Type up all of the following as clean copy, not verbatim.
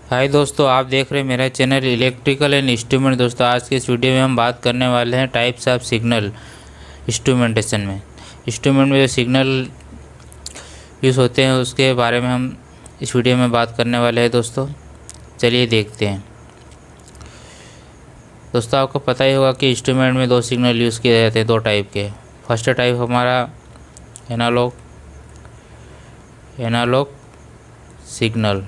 हाय दोस्तों, आप देख रहे हैं मेरा चैनल इलेक्ट्रिकल एंड इंस्ट्रूमेंट। दोस्तों, आज के इस वीडियो में हम बात करने वाले हैं टाइप्स ऑफ सिग्नल इंस्ट्रूमेंटेशन में। इंस्ट्रूमेंट में जो सिग्नल यूज़ होते हैं उसके बारे में हम इस वीडियो में बात करने वाले हैं। दोस्तों चलिए देखते हैं। दोस्तों, आपको पता ही होगा कि इंस्ट्रूमेंट में दो सिग्नल यूज़ किए जाते हैं, दो टाइप के। फर्स्ट टाइप हमारा एनालॉग सिग्नल,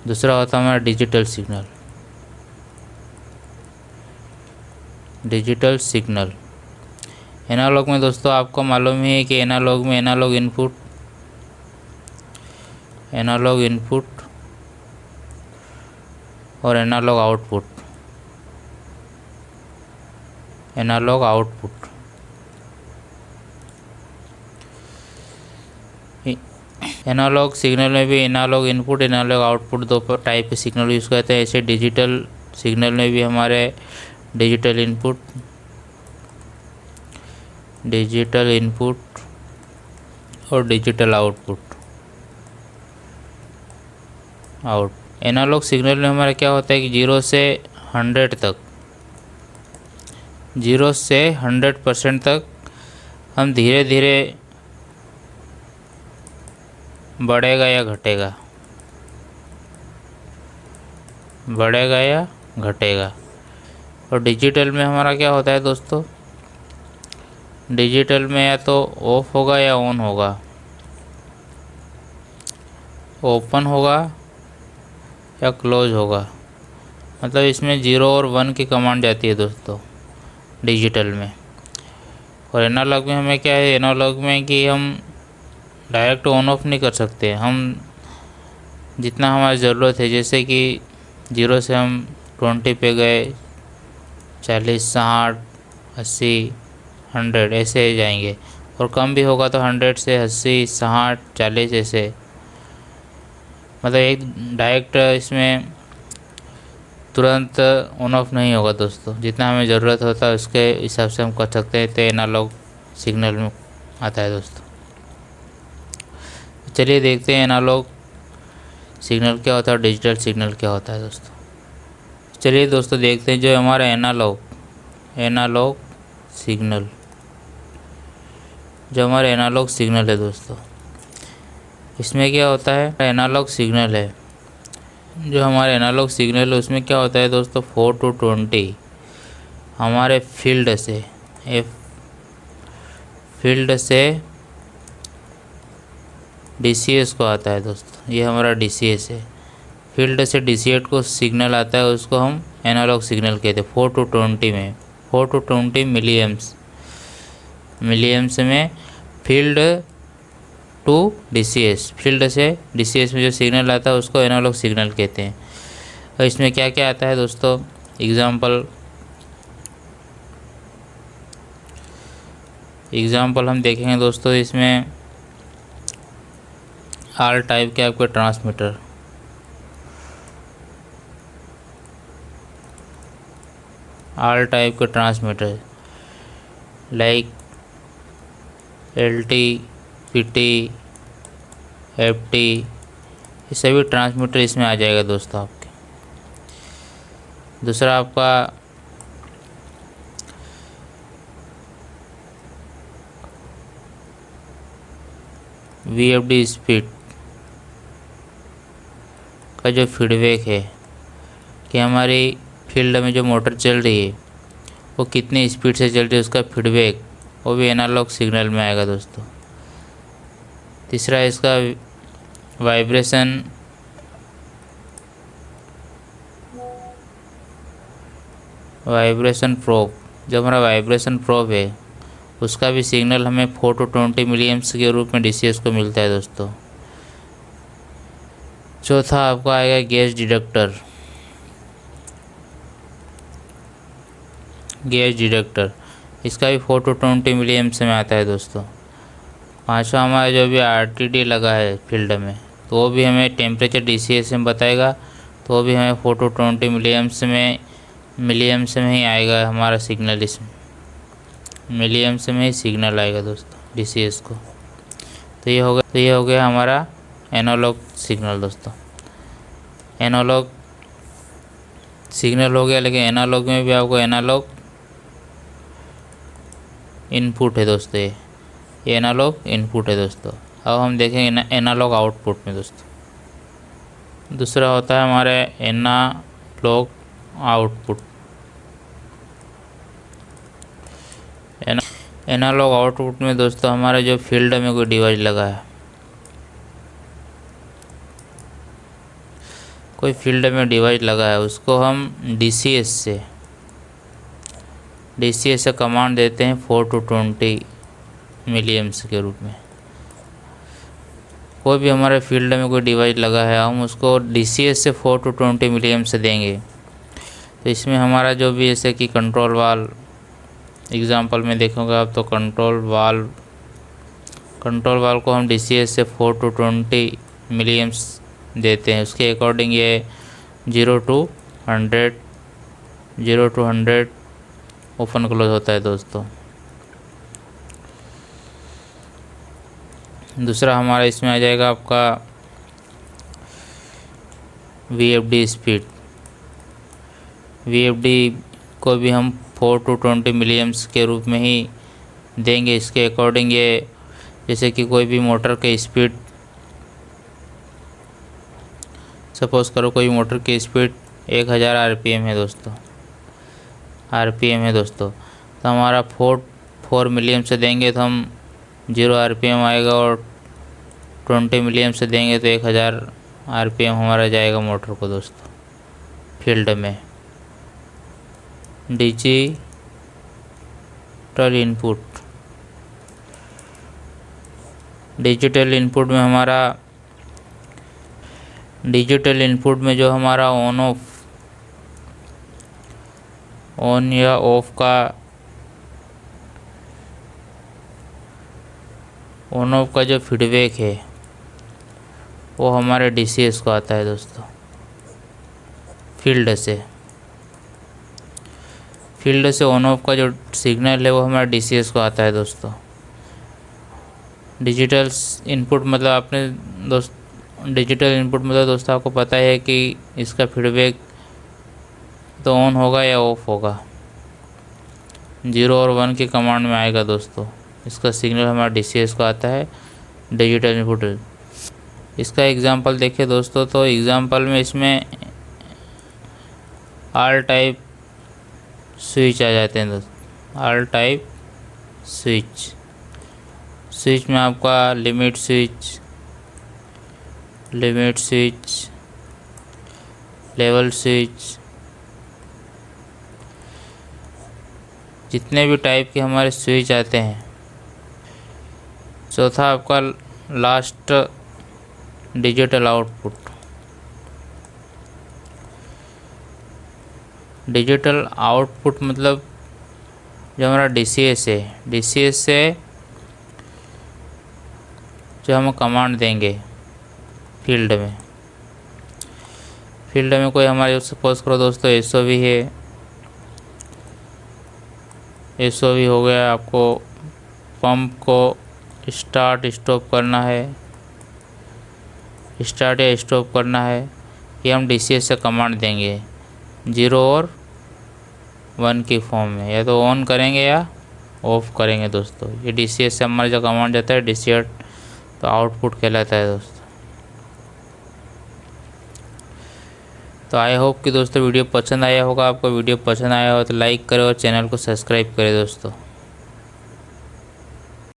दूसरा होता है हमारा डिजिटल सिग्नल। एनालॉग में दोस्तों आपको मालूम ही है कि एनालॉग में एनालॉग इनपुट और एनालॉग आउटपुट। एनालॉग सिग्नल में भी एनालॉग इनपुट एनालॉग आउटपुट दो टाइप के सिग्नल यूज़ करते हैं। ऐसे डिजिटल सिग्नल में भी हमारे डिजिटल इनपुट और डिजिटल आउटपुट। एनालॉग सिग्नल में हमारा क्या होता है कि 0 से 100% तक हम धीरे धीरे बढ़ेगा या घटेगा। और डिजिटल में हमारा क्या होता है दोस्तों, डिजिटल में या तो ऑफ होगा या ऑन होगा, ओपन होगा या क्लोज होगा। मतलब इसमें 0 और 1 की कमांड जाती है दोस्तों डिजिटल में। और एनालॉग में हमें क्या है, एनालॉग में कि हम डायरेक्ट ऑन ऑफ नहीं कर सकते। हम जितना हमारी ज़रूरत है, जैसे कि 0 से हम 20 पे गए, 40, 60, 80, 100 ऐसे जाएंगे। और कम भी होगा तो 100 से 80, 60, 40 ऐसे। मतलब एक डायरेक्ट इसमें तुरंत ऑन ऑफ नहीं होगा दोस्तों। जितना हमें ज़रूरत होता है उसके हिसाब से हम कर सकते हैं। तो एनालॉग सिग्नल में आता है दोस्तों। चलिए देखते हैं एनालॉग सिग्नल क्या होता है और डिजिटल सिग्नल क्या होता है दोस्तों। चलिए दोस्तों देखते हैं जो हमारा एनालॉग सिग्नल है दोस्तों। इसमें क्या होता है, एनालॉग सिग्नल है जो हमारे एनालॉग सिग्नल है उसमें क्या होता है दोस्तों, 4 to 20 हमारे फील्ड से DCS को आता है दोस्तों। ये हमारा DCS है। फील्ड से DCS को सिग्नल आता है, उसको हम एनालॉग सिग्नल कहते हैं। 4 to 20 में 4 to 20 मिलीएम्स में फील्ड टू DCS, फील्ड से DCS में जो सिग्नल आता है उसको एनालॉग सिग्नल कहते हैं। और इसमें क्या क्या आता है दोस्तों, एग्जाम्पल हम देखेंगे दोस्तों। इसमें आल टाइप के आपके transmitter like LT, PT, FT, ये सभी ट्रांसमीटर इसमें आ जाएगा दोस्तों आपके। दूसरा आपका VFD स्पीड का जो फीडबैक है कि हमारी फील्ड में जो मोटर चल रही है वो कितनी स्पीड से चल रही है, उसका फीडबैक वो भी एनालॉग सिग्नल में आएगा दोस्तों। तीसरा इसका वाइब्रेशन प्रोब, जो हमारा वाइब्रेशन प्रोब है उसका भी सिग्नल हमें 4 to 20 मिलीएम्स के रूप में DCS को मिलता है दोस्तों। चौथा आपका आएगा गैस डिटेक्टर, इसका भी 4 to 20 मिलीएम्स में आता है दोस्तों। पांचवा हमारा जो भी RTD लगा है फील्ड में, तो वो भी हमें टेम्परेचर DCS में बताएगा। तो वो भी हमें 4 to 20 मिलीएम्स में ही आएगा हमारा सिग्नल। इसमें मिलीएम्स में ही सिग्नल आएगा दोस्तों DCS को। तो ये हो गया हमारा एनालॉग सिग्नल दोस्तों। एनालॉग सिग्नल हो गया, लेकिन एनालॉग में भी आपको एनालॉग इनपुट है दोस्तों। ये एनालॉग इनपुट है दोस्तों। अब हम देखेंगे एनालॉग आउटपुट में दोस्तों। दूसरा होता है हमारे एनालॉग आउटपुट। एनालॉग आउटपुट में दोस्तों हमारे जो फील्ड में कोई डिवाइस लगा है, कोई फील्ड में डिवाइस लगा है, उसको हम DCS से कमांड देते हैं 4 to 20 मिलीएम्स के रूप में। कोई भी हमारे फील्ड में कोई डिवाइस लगा है, हम उसको DCS से 4 to 20 मिलीएम्स से देंगे। तो इसमें हमारा जो भी जैसे कि कंट्रोल वाल्व एग्जांपल में देखोगे आप, तो कंट्रोल वाल्व को हम DCS से 4 to 20 मिलीएम्स देते हैं। उसके अकॉर्डिंग ये 0 to 100 ओपन क्लोज होता है दोस्तों। दूसरा हमारा इसमें आ जाएगा आपका VFD स्पीड। VFD को भी हम 4 to 20 मिलीएम्स के रूप में ही देंगे। इसके अकॉर्डिंग ये जैसे कि कोई भी मोटर की स्पीड, सपोज़ करो कोई मोटर की स्पीड 1000 RPM है दोस्तों, तो हमारा 4 मिलीएम से देंगे तो हम 0 RPM आएगा, और 20 मिलीएम से देंगे तो 1000 RPM हमारा जाएगा मोटर को दोस्तों फील्ड में। डिजिटल इनपुट में जो हमारा ऑन या ऑफ का जो फीडबैक है वो हमारे DCS को आता है दोस्तों। फील्ड से ऑन ऑफ का जो सिग्नल है वो हमारे DCS को आता है दोस्तों। डिजिटल इनपुट मतलब दोस्तों आपको पता है कि इसका फीडबैक तो ऑन होगा या ऑफ होगा, 0 और 1 की कमांड में आएगा दोस्तों। इसका सिग्नल हमारा DCS को आता है, डिजिटल इनपुट। इसका एग्जांपल देखिए दोस्तों, तो एग्जांपल में इसमें ऑल टाइप स्विच आ जाते हैं दोस्तों। ऑल टाइप स्विच में आपका लिमिट स्विच, लेवल स्विच, जितने भी टाइप के हमारे स्विच आते हैं। चौथा आपका last digital output. Digital output मतलब जो हमारा DCS से जो हम कमांड देंगे फील्ड में कोई हमारे, सपोज करो दोस्तों SOV है, SOV हो गया, आपको पंप को स्टार्ट या स्टॉप करना है, ये हम DCS से कमांड देंगे 0 और 1 की फॉर्म में, या तो ऑन करेंगे या ऑफ करेंगे दोस्तों। ये DCS से हमारा जो कमांड जाता है DCS तो आउटपुट कहलाता है दोस्तों। तो आई होप कि दोस्तों वीडियो पसंद आया होगा। आपको वीडियो पसंद आया हो तो लाइक करें और चैनल को सब्सक्राइब करें दोस्तों।